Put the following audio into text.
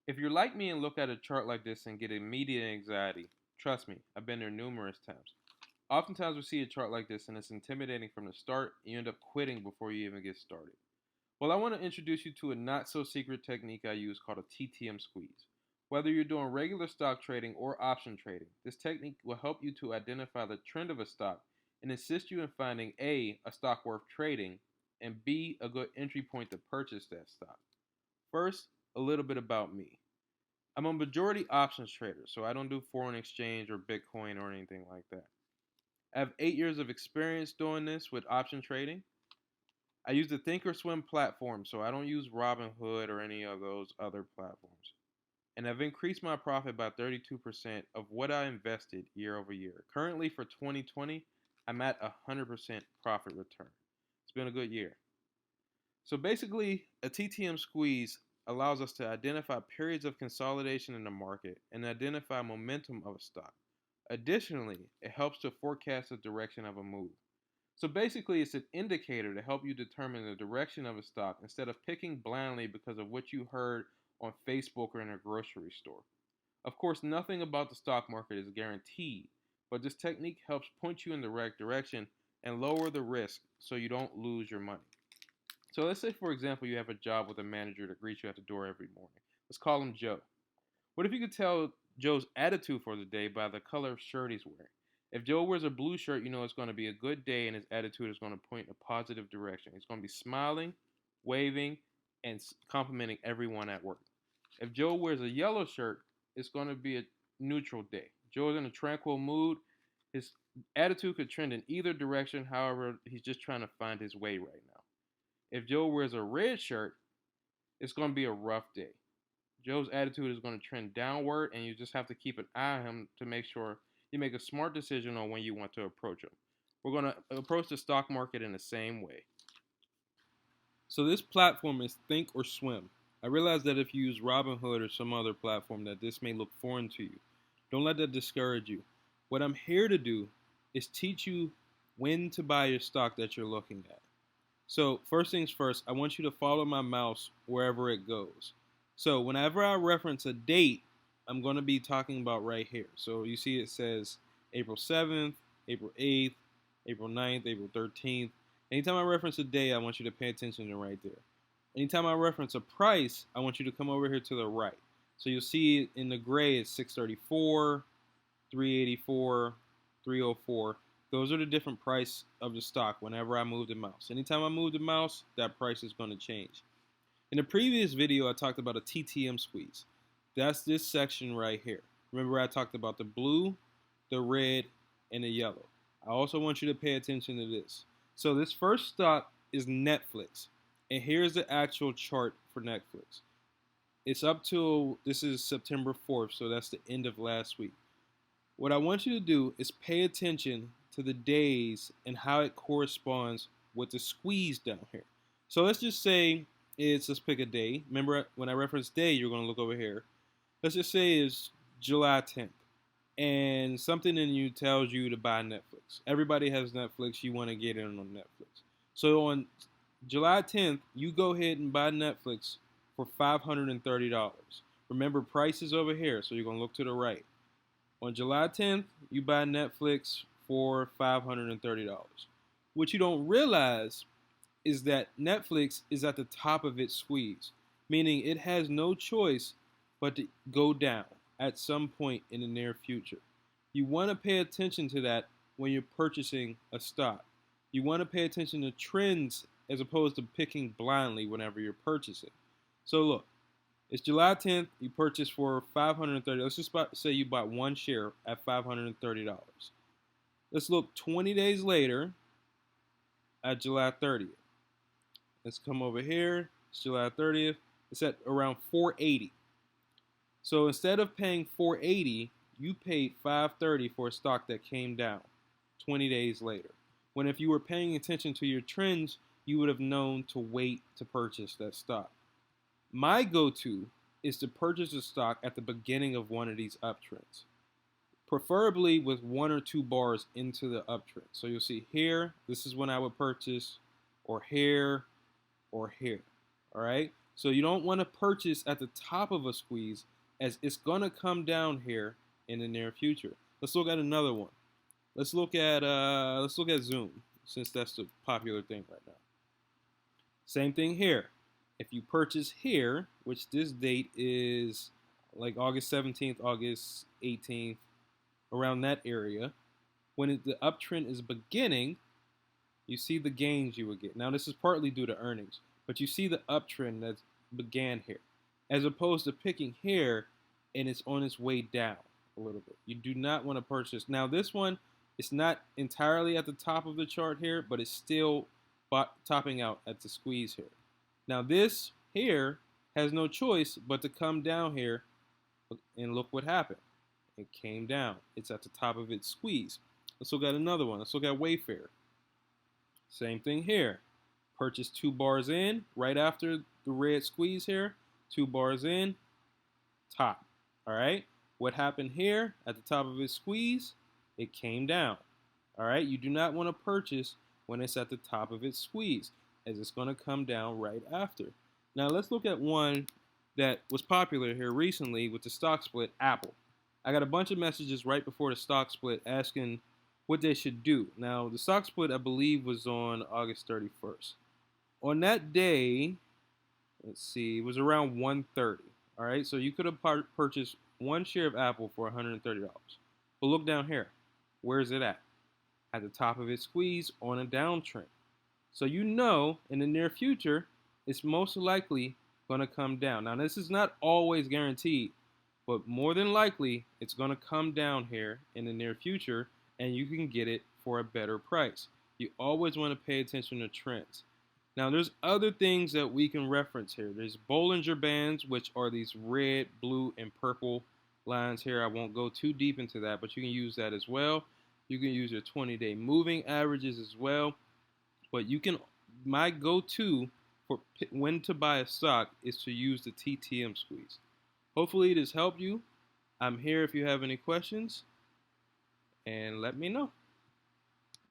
If you're like me and look at a chart like this and get immediate anxiety, trust me, I've been there numerous times. Oftentimes we see a chart like this and it's intimidating from the start, and you end up quitting before you even get started. Well, I want to introduce you to a not so secret technique I use called a TTM squeeze. Whether you're doing regular stock trading or option trading, this technique will help you to identify the trend of a stock and assist you in finding a stock worth trading, and B, a good entry point to purchase that stock. First, a little bit about me. I'm a majority options trader, so I don't do foreign exchange or Bitcoin or anything like that. I have 8 years of experience doing this with option trading. I use the Thinkorswim platform, so I don't use Robinhood or any of those other platforms. And I've increased my profit by 32% of what I invested year over year. Currently for 2020, I'm at 100% profit return. It's been a good year. So basically, a TTM squeeze allows us to identify periods of consolidation in the market and identify momentum of a stock. Additionally, it helps to forecast the direction of a move. So basically, it's an indicator to help you determine the direction of a stock instead of picking blindly because of what you heard on Facebook or in a grocery store. Of course, nothing about the stock market is guaranteed, but this technique helps point you in the right direction and lower the risk so you don't lose your money. So let's say, for example, you have a job with a manager that greets you at the door every morning. Let's call him Joe. What if you could tell Joe's attitude for the day by the color of shirt he's wearing? If Joe wears a blue shirt, you know it's going to be a good day and his attitude is going to point in a positive direction. He's going to be smiling, waving, and complimenting everyone at work. If Joe wears a yellow shirt, it's going to be a neutral day. Joe is in a tranquil mood. His attitude could trend in either direction, however, he's just trying to find his way right now. If Joe wears a red shirt, it's going to be a rough day. Joe's attitude is going to trend downward, and you just have to keep an eye on him to make sure you make a smart decision on when you want to approach him. We're going to approach the stock market in the same way. So this platform is Think or Swim. I realize that if you use Robinhood or some other platform that this may look foreign to you. Don't let that discourage you. What I'm here to do is teach you when to buy your stock that you're looking at. So first things first, I want you to follow my mouse wherever it goes. So whenever I reference a date, I'm going to be talking about right here. So you see it says April 7th, April 8th, April 9th, April 13th. Anytime I reference a day, I want you to pay attention to right there. Anytime I reference a price, I want you to come over here to the right. So you'll see in the gray it's 634, 384, 304. Those are the different price of the stock whenever I move the mouse. Anytime I move the mouse, that price is going to change. In the previous video, I talked about a TTM squeeze. That's this section right here. Remember I talked about the blue, the red, and the yellow. I also want you to pay attention to this. So this first stock is Netflix. And here's the actual chart for Netflix. It's up till, this is September 4th, so that's the end of last week. What I want you to do is pay attention to the days and how it corresponds with the squeeze down here. So let's just say let's pick a day. Remember when I reference day, you're going to look over here. Let's just say it's July 10th. And something in you tells you to buy Netflix. Everybody has Netflix. You want to get in on Netflix. So on July 10th, you go ahead and buy Netflix for $530. Remember, price is over here, so you're going to look to the right. On July 10th, you buy Netflix for $530. What you don't realize is that Netflix is at the top of its squeeze, meaning it has no choice but to go down at some point in the near future. You want to pay attention to that when you're purchasing a stock. You want to pay attention to trends as opposed to picking blindly whenever you're purchasing. So look, it's July 10th, you purchased for $530. Let's just say you bought one share at $530. Let's look 20 days later at July 30th. Let's come over here. It's July 30th. It's at around 480. So instead of paying 480, you paid 530 for a stock that came down 20 days later. When if you were paying attention to your trends, you would have known to wait to purchase that stock. My go-to is to purchase a stock at the beginning of one of these uptrends, preferably with one or two bars into the uptrend. So you'll see here, this is when I would purchase, or here, or here. All right. So you don't want to purchase at the top of a squeeze, as it's going to come down here in the near future. Let's look at another one. Let's look at Zoom, since that's the popular thing right now. Same thing here. If you purchase here, which this date is like August 17th, August 18th, around that area, when the uptrend is beginning, you see the gains you would get. Now, this is partly due to earnings, but you see the uptrend that began here, as opposed to picking here and it's on its way down a little bit. You do not want to purchase. Now, this one, it's not entirely at the top of the chart here, but it's still topping out at the squeeze here. Now, this here has no choice but to come down here, and look what happened. It came down. It's at the top of its squeeze. Let's look at another one. Let's look at Wayfair. Same thing here. Purchase 2 bars in right after the red squeeze here. 2 bars in, top. All right. What happened here at the top of its squeeze? It came down. All right. You do not want to purchase when it's at the top of its squeeze, as it's going to come down right after. Now let's look at one that was popular here recently with the stock split, Apple. I got a bunch of messages right before the stock split asking what they should do. Now, the stock split, I believe, was on August 31st. On that day, let's see, it was around 130. All right, so you could have purchased 1 share of Apple for $130. But look down here. Where is it at? At the top of its squeeze on a downtrend. So you know in the near future, it's most likely going to come down. Now, this is not always guaranteed, but more than likely, it's going to come down here in the near future, and you can get it for a better price. You always want to pay attention to trends. Now, there's other things that we can reference here. There's Bollinger Bands, which are these red, blue, and purple lines here. I won't go too deep into that, but you can use that as well. You can use your 20-day moving averages as well. But you can, my go-to for when to buy a stock is to use the TTM squeeze. Hopefully it has helped you. I'm here if you have any questions, and let me know.